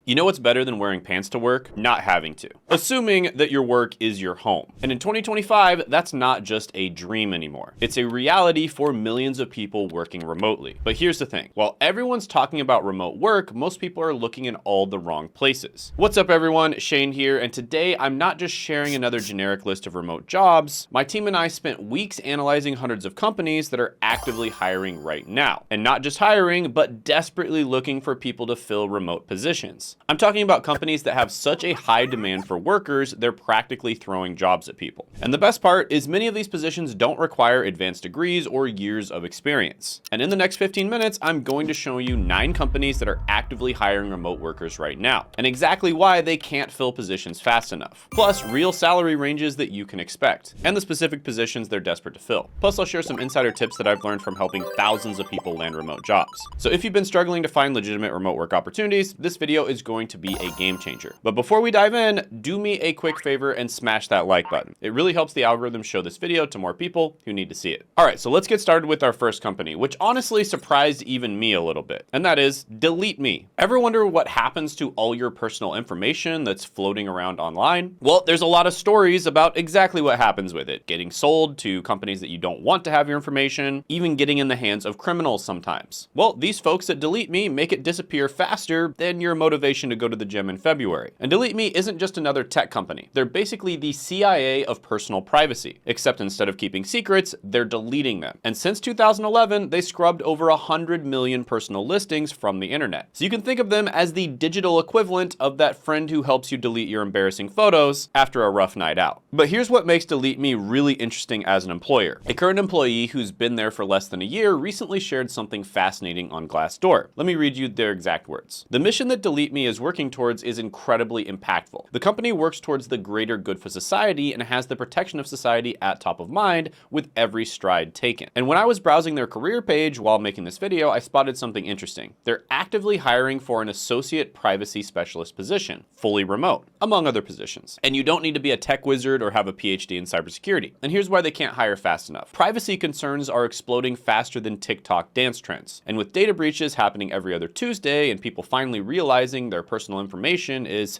You know what's better than wearing pants to work? Not having to. Assuming that your work is your home. And in 2025, that's not just a dream anymore. It's a reality for millions of people working remotely. But here's the thing. While everyone's talking about remote work, most people are looking in all the wrong places. What's up everyone? Shane here, and today I'm not just sharing another generic list of remote jobs. My team and I spent weeks analyzing hundreds of companies that are actively hiring right now. And not just hiring, but desperately looking for people to fill remote positions. I'm talking about companies that have such a high demand for workers, they're practically throwing jobs at people. And the best part is many of these positions don't require advanced degrees or years of experience. And in the next 15 minutes, I'm going to show you 9 companies that are actively hiring remote workers right now, and exactly why they can't fill positions fast enough. Plus, real salary ranges that you can expect, and the specific positions they're desperate to fill. Plus, I'll share some insider tips that I've learned from helping thousands of people land remote jobs. So if you've been struggling to find legitimate remote work opportunities, this video is going to be a game changer. But before we dive in, do me a quick favor and smash that like button. It really helps the algorithm show this video to more people who need to see it. All right, so let's get started with our first company, which honestly surprised even me a little bit, and that is Delete Me. Ever wonder what happens to all your personal information that's floating around online? Well, there's a lot of stories about exactly what happens with it. Getting sold to companies that you don't want to have your information, even getting in the hands of criminals sometimes. Well, these folks at Delete Me make it disappear faster than your motivation to go to the gym in February. And Delete Me isn't just another tech company. They're basically the CIA of personal privacy, except instead of keeping secrets, they're deleting them. And since 2011, they scrubbed over 100 million personal listings from the internet. So you can think of them as the digital equivalent of that friend who helps you delete your embarrassing photos after a rough night out. But here's what makes Delete Me really interesting as an employer. A current employee who's been there for less than a year recently shared something fascinating on Glassdoor. Let me read you their exact words. The mission that Delete Me is working towards is incredibly impactful. The company works towards the greater good for society and has the protection of society at top of mind with every stride taken. And when I was browsing their career page while making this video, I spotted something interesting. They're actively hiring for an associate privacy specialist position, fully remote, among other positions. And you don't need to be a tech wizard or have a PhD in cybersecurity. And here's why they can't hire fast enough. Privacy concerns are exploding faster than TikTok dance trends. And with data breaches happening every other Tuesday and people finally realizing their personal information is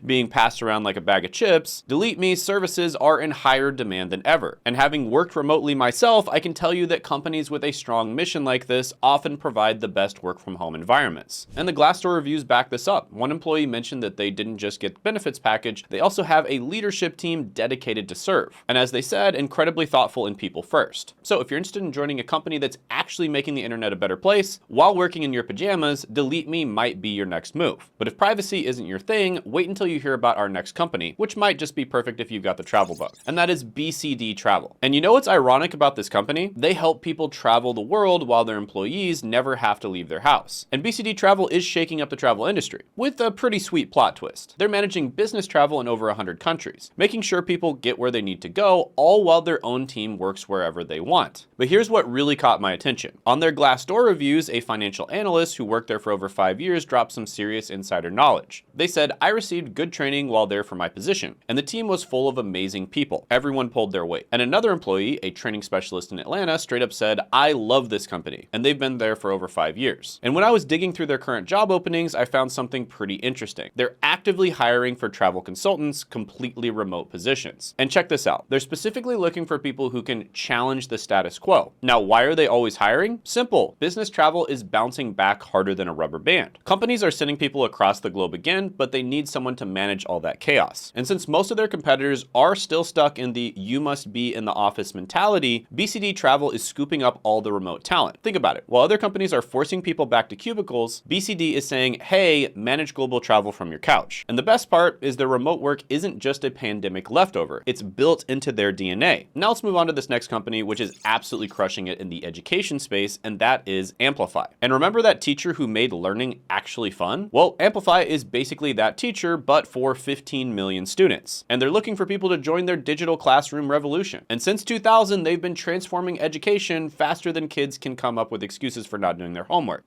being passed around like a bag of chips, Delete Me's services are in higher demand than ever. And having worked remotely myself, I can tell you that companies with a strong mission like this often provide the best work from home environments. And the Glassdoor reviews back this up. One employee mentioned that they didn't just get the benefits package, they also have a leadership team dedicated to serve. And as they said, incredibly thoughtful and people first. So if you're interested in joining a company that's actually making the internet a better place while working in your pajamas, Delete Me might be your next move. But if privacy isn't your thing, wait until you hear about our next company, which might just be perfect if you've got the travel bug. And that is BCD Travel. And you know what's ironic about this company? They help people travel the world while their employees never have to leave their house. And BCD Travel is shaking up the travel industry with a pretty sweet plot twist. They're managing business travel in over 100 countries, making sure people get where they need to go, all while their own team works wherever they want. But here's what really caught my attention. On their Glassdoor reviews, a financial analyst who worked there for over 5 years dropped some serious insider knowledge. They said, I received good training while there for my position, and the team was full of amazing people. Everyone pulled their weight. And another employee, a training specialist in Atlanta, straight up said, I love this company, and they've been there for over 5 years. And when I was digging through their current job openings, I found something pretty interesting. They're actively hiring for travel consultants, completely remote positions. And check this out. They're specifically looking for people who can challenge the status quo. Now, why are they always hiring? Simple. Business travel is bouncing back harder than a rubber band. Companies are sending people across the globe again, but they need someone to manage all that chaos. And since most of their competitors are still stuck in the you must be in the office mentality, BCD Travel is scooping up all the remote talent. Think about it. While other companies are forcing people back to cubicles, BCD is saying, hey, manage global travel from your couch. And the best part is their remote work isn't just a pandemic leftover. It's built into their DNA. Now let's move on to this next company, which is absolutely crushing it in the education space, and that is Amplify. And remember that teacher who made learning actually fun? Well, Amplify is basically that teacher, but for 15 million students. And they're looking for people to join their digital classroom revolution. And since 2000, they've been transforming education faster than kids can come up with excuses for not doing their homework.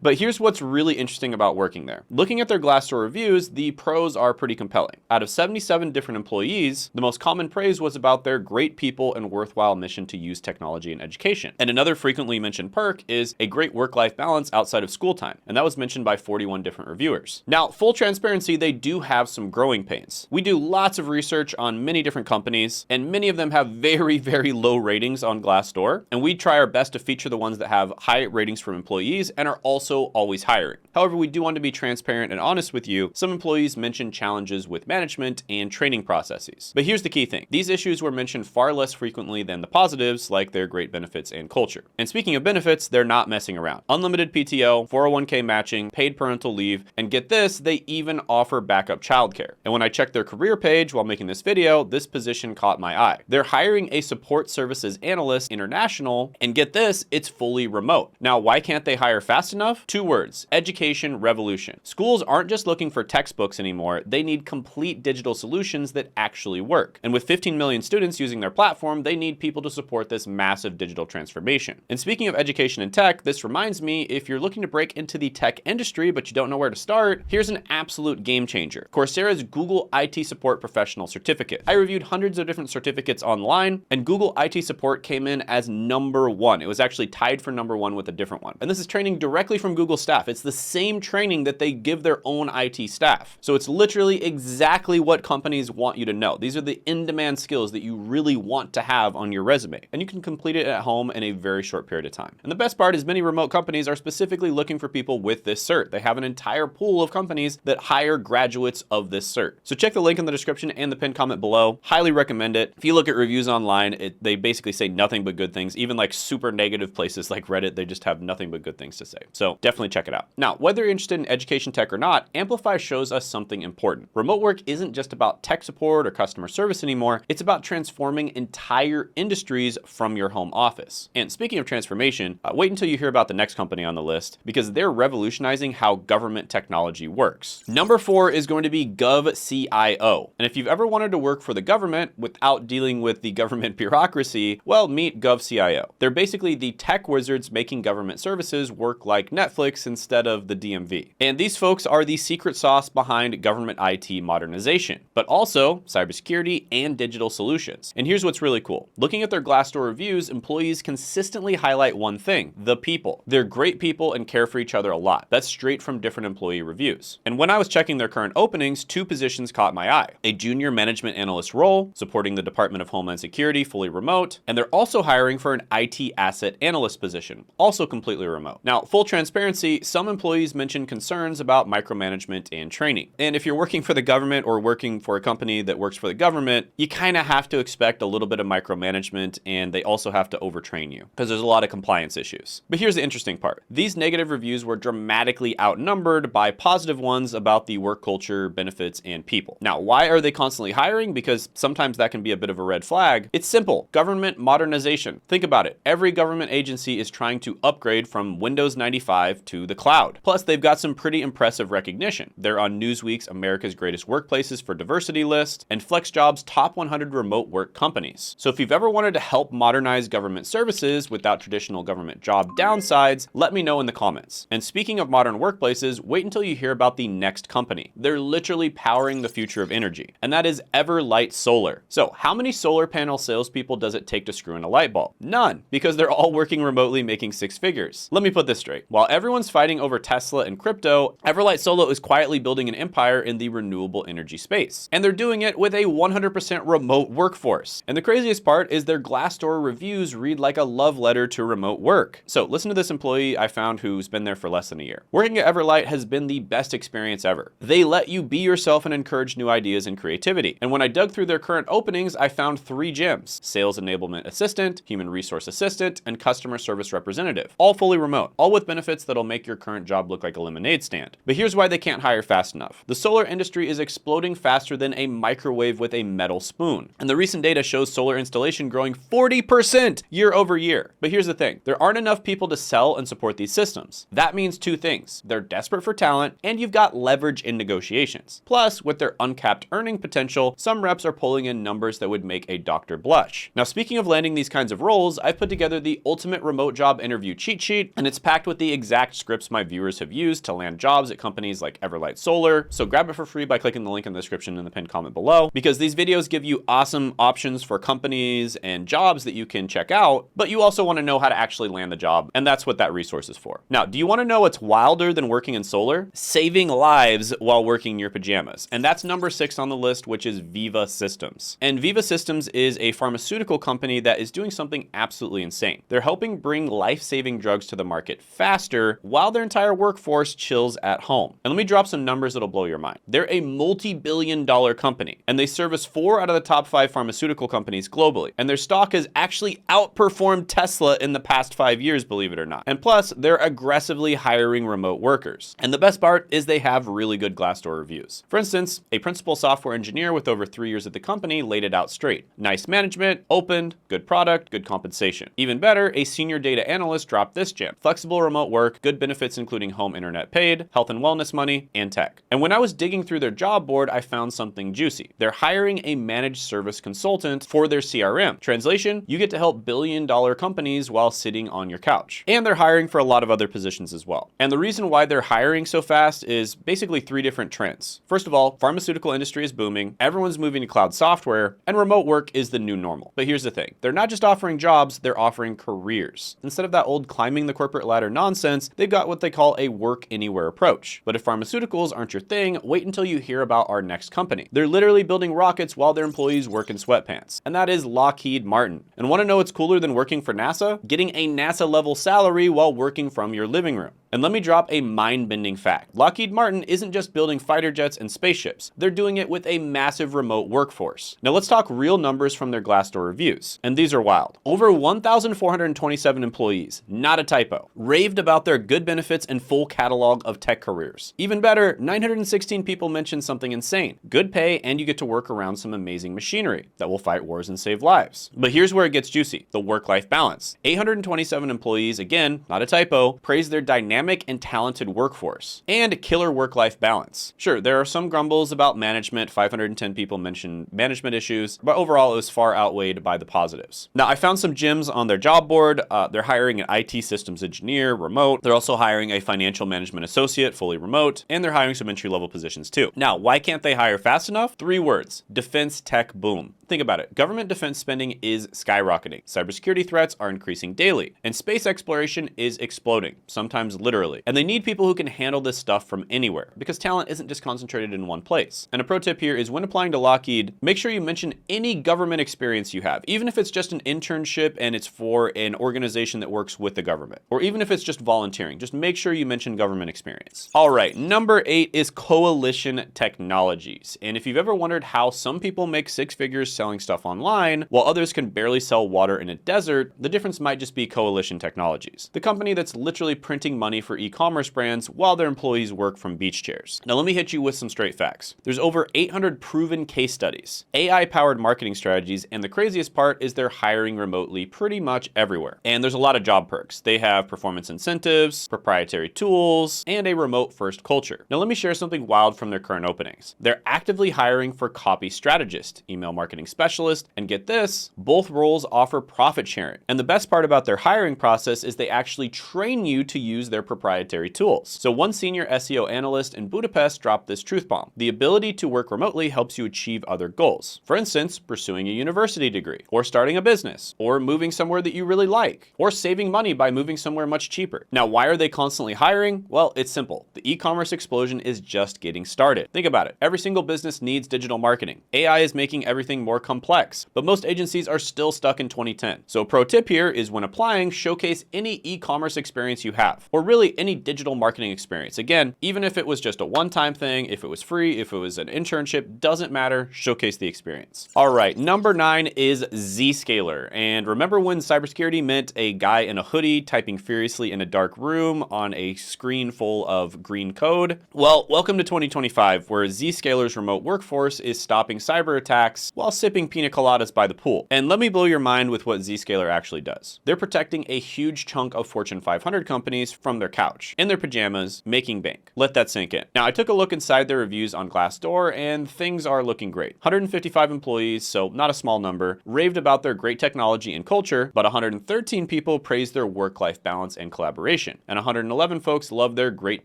But here's what's really interesting about working there. Looking at their Glassdoor reviews, the pros are pretty compelling. Out of 77 different employees, the most common praise was about their great people and worthwhile mission to use technology in education. And another frequently mentioned perk is a great work-life balance outside of school time. And that was mentioned by 41 different reviews. reviewers. Now, full transparency, they do have some growing pains. We do lots of research on many different companies, and many of them have very, very low ratings on Glassdoor, and we try our best to feature the ones that have high ratings from employees and are also always hiring. However, we do want to be transparent and honest with you. Some employees mention challenges with management and training processes. But here's the key thing. These issues were mentioned far less frequently than the positives, like their great benefits and culture. And speaking of benefits, they're not messing around. Unlimited PTO, 401k matching, paid parental leave, and get this, they even offer backup childcare. And when I checked their career page while making this video, this position caught my eye. They're hiring a support services analyst international, and get this, it's fully remote. Now, why can't they hire fast enough? 2 words, education revolution. Schools aren't just looking for textbooks anymore, they need complete digital solutions that actually work. And with 15 million students using their platform, they need people to support this massive digital transformation. And speaking of education and tech, this reminds me, if you're looking to break into the tech industry but you don't know where to start, here's an absolute game changer. Coursera's Google IT Support Professional Certificate. I reviewed hundreds of different certificates online, and Google IT Support came in as #1. It was actually tied for #1 with a different one. And this is training directly from Google staff. It's the same training that they give their own IT staff. So it's literally exactly what companies want you to know. These are the in-demand skills that you really want to have on your resume. And you can complete it at home in a very short period of time. And the best part is many remote companies are specifically looking for people with this cert. They have an entire pool of companies that hire graduates of this cert. So check the link in the description and the pinned comment below. Highly recommend it. If you look at reviews online, they basically say nothing but good things. Even like super negative places like Reddit, they just have nothing but good things to say. So definitely check it out. Now, whether you're interested in education tech or not, Amplify shows us something important. Remote work isn't just about tech support or customer service anymore. It's about transforming entire industries from your home office. And speaking of transformation, wait until you hear about the next company on the list, because they're revolutionizing how government technology works. Number 4 is going to be GovCIO. And if you've ever wanted to work for the government without dealing with the government bureaucracy, well, meet GovCIO. They're basically the tech wizards making government services work like Netflix instead of the DMV. And these folks are the secret sauce behind government IT modernization, but also cybersecurity and digital solutions. And here's what's really cool. Looking at their Glassdoor reviews, employees consistently highlight one thing: the people. They're great people and care for each other a lot. That's straight from different employee reviews. And when I was checking their current openings, 2 positions caught my eye: a junior management analyst role supporting the Department of Homeland Security, fully remote, and they're also hiring for an IT asset analyst position, also completely remote. Now, full transparency, some employees mentioned concerns about micromanagement and training. And if you're working for the government or working for a company that works for the government, you kind of have to expect a little bit of micromanagement, and they also have to overtrain you because there's a lot of compliance issues. But here's the interesting part. These negative reviews were dramatically outnumbered by positive ones about the work culture, benefits, and people. Now, why are they constantly hiring? Because sometimes that can be a bit of a red flag. It's simple. Government modernization. Think about it. Every government agency is trying to upgrade from Windows 95 to the cloud. Plus, they've got some pretty impressive recognition. They're on Newsweek's America's Greatest Workplaces for Diversity list and FlexJob's Top 100 Remote Work Companies. So if you've ever wanted to help modernize government services without traditional government job downsides, let me know in the comments. And speaking of modern workplaces, wait until you hear about the next company. They're literally powering the future of energy, and that is Everlight Solar. So how many solar panel salespeople does it take to screw in a light bulb? None, because they're all working remotely making 6 figures. Let me put this straight. While everyone's fighting over Tesla and crypto, Everlight Solar is quietly building an empire in the renewable energy space. And they're doing it with a 100% remote workforce. And the craziest part is their Glassdoor reviews read like a love letter to remote work. So listen to this employee I found who's been there for less than a year. Working at Everlight has been the best experience ever. They let you be yourself and encourage new ideas and creativity. And when I dug through their current openings, I found 3 gems: sales enablement assistant, human resource assistant, and customer service representative, all fully remote, all with benefits that'll make your current job look like a lemonade stand. But here's why they can't hire fast enough. The solar industry is exploding faster than a microwave with a metal spoon. And the recent data shows solar installation growing 40% year over year. But here's the thing. There aren't enough people to sell and support these systems. That means 2 things. They're desperate for talent, and you've got leverage in negotiations. Plus, with their uncapped earning potential, some reps are pulling in numbers that would make a doctor blush. Now, speaking of landing these kinds of roles, I've put together the ultimate remote job interview cheat sheet, and it's packed with the exact scripts my viewers have used to land jobs at companies like Everlight Solar. So grab it for free by clicking the link in the description in the pinned comment below, because these videos give you awesome options for companies and jobs that you can check out, but you also want to know how to actually land the job, and that's what that resource is for. Now, do you want to know what's wilder than working in solar? killer? Saving lives while working in your pajamas. And that's number 6 on the list, which is Veeva Systems. And Veeva Systems is a pharmaceutical company that is doing something absolutely insane. They're helping bring life-saving drugs to the market faster while their entire workforce chills at home. And let me drop some numbers that'll blow your mind. They're a multi-billion-dollar company, and they service 4 out of the top 5 pharmaceutical companies globally. And their stock has actually outperformed Tesla in the past 5 years, believe it or not. And plus, they're aggressively hiring remote workers. And the best part is they have really good Glassdoor reviews. For instance, a principal software engineer with over 3 years at the company laid it out straight. Nice management, opened, good product, good compensation. Even better, a senior data analyst dropped this gem. Flexible remote work, good benefits including home internet paid, health and wellness money, and tech. And when I was digging through their job board, I found something juicy. They're hiring a managed service consultant for their CRM. Translation, you get to help billion-dollar companies while sitting on your couch. And they're hiring for a lot of other positions as well. And the reason why they're hiring so fast is basically 3 different trends. First of all, pharmaceutical industry is booming, everyone's moving to cloud software, and remote work is the new normal. But here's the thing, they're not just offering jobs, they're offering careers. Instead of that old climbing the corporate ladder nonsense, they've got what they call a work anywhere approach. But if pharmaceuticals aren't your thing, wait until you hear about our next company. They're literally building rockets while their employees work in sweatpants. And that is Lockheed Martin. And want to know what's cooler than working for NASA? Getting a NASA level salary while working from your living room. And let me drop a mind-bending fact. Lockheed Martin isn't just building fighter jets and spaceships. They're doing it with a massive remote workforce. Now let's talk real numbers from their Glassdoor reviews. And these are wild. Over 1,427 employees, not a typo, raved about their good benefits and full catalog of tech careers. Even better, 916 people mentioned something insane. Good pay, and you get to work around some amazing machinery that will fight wars and save lives. But here's where it gets juicy, the work-life balance. 827 employees, again, not a typo, praised their dynamic and talented workforce and killer work-life balance. Sure, there are some grumbles about management. 510 people mentioned management issues, but overall it was far outweighed by the positives. Now, I found some gems on their job board. They're hiring an IT systems engineer, remote. They're also hiring a financial management associate, fully remote, and they're hiring some entry-level positions too. Now, why can't they hire fast enough? 3 words: defense tech boom. Think about it. Government defense spending is skyrocketing. Cybersecurity threats are increasing daily, and space exploration is exploding, sometimes literally. And they need people who can handle this stuff from anywhere, because talent isn't just concentrated in one place. And a pro tip here is when applying to Lockheed, make sure you mention any government experience you have, even if it's just an internship and it's for an organization that works with the government, or even if it's just volunteering, just make sure you mention government experience. All right, number 8 is Coalition Technologies. And if you've ever wondered how some people make 6 figures selling stuff online, while others can barely sell water in a desert, the difference might just be Coalition Technologies, the company that's literally printing money for e-commerce brands while their employees work from beach chairs. Now let me hit you with some straight facts. There's over 800 proven case studies, AI-powered marketing strategies, and the craziest part is they're hiring remotely pretty much everywhere. And there's a lot of job perks. They have performance incentives, proprietary tools, and a remote-first culture. Now let me share something wild from their current openings. They're actively hiring for copy strategist, email marketing specialist, and get this, both roles offer profit sharing. And the best part about their hiring process is they actually train you to use their proprietary tools. So one senior SEO analyst in Budapest dropped this truth bomb. The ability to work remotely helps you achieve other goals. For instance, pursuing a university degree, or starting a business, or moving somewhere that you really like, or saving money by moving somewhere much cheaper. Now, why are they constantly hiring? Well, it's simple. The e-commerce explosion is just getting started. Think about it. Every single business needs digital marketing. AI is making everything more complex, but most agencies are still stuck in 2010. So a pro tip here is when applying, showcase any e-commerce experience you have, or really any digital marketing experience. Again, even if it was just a one-time thing, if it was free, if it was an internship, doesn't matter, showcase the experience. All right, number 9 is Zscaler. And remember when cybersecurity meant a guy in a hoodie typing furiously in a dark room on a screen full of green code? Well, welcome to 2025, where Zscaler's remote workforce is stopping cyber attacks while sipping pina coladas by the pool. And let me blow your mind with what Zscaler actually does. They're protecting a huge chunk of Fortune 500 companies from their couch, in their pajamas, making bank. Let that sink in. Now, I took a look inside their reviews on Glassdoor, and things are looking great. 155 employees, so not a small number, raved about their great technology and culture, but 113 people praised their work-life balance and collaboration, and 111 folks loved their great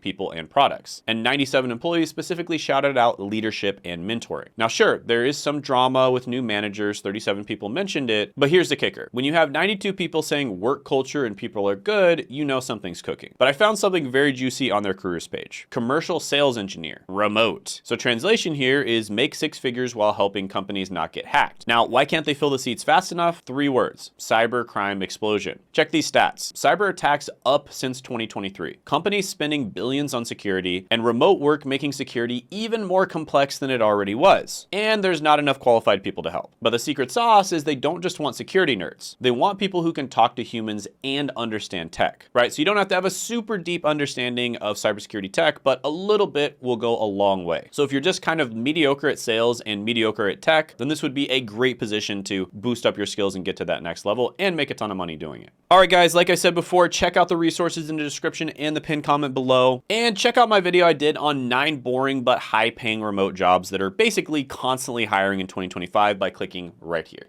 people and products, and 97 employees specifically shouted out leadership and mentoring. Now, sure, there is some drama with new managers, 37 people mentioned it, but here's the kicker. When you have 92 people saying work culture and people are good, you know something's cooking. But I found something very juicy on their careers page. Commercial sales engineer, remote. So translation here is make 6 figures while helping companies not get hacked. Now, why can't they fill the seats fast enough? 3 words, cyber crime explosion. Check these stats. Cyber attacks up since 2023. Companies spending billions on security and remote work making security even more complex than it already was. And there's not enough qualified people to help. But the secret sauce is they don't just want security nerds. They want people who can talk to humans and understand tech, right? So you don't have to have a super deep understanding of cybersecurity tech, but a little bit will go a long way. So if you're just kind of mediocre at sales and mediocre at tech, then this would be a great position to boost up your skills and get to that next level and make a ton of money doing it. All right, guys, like I said before, check out the resources in the description and the pinned comment below. And check out my video I did on 9 boring but high paying remote jobs that are basically constantly hiring in 2025 by clicking right here.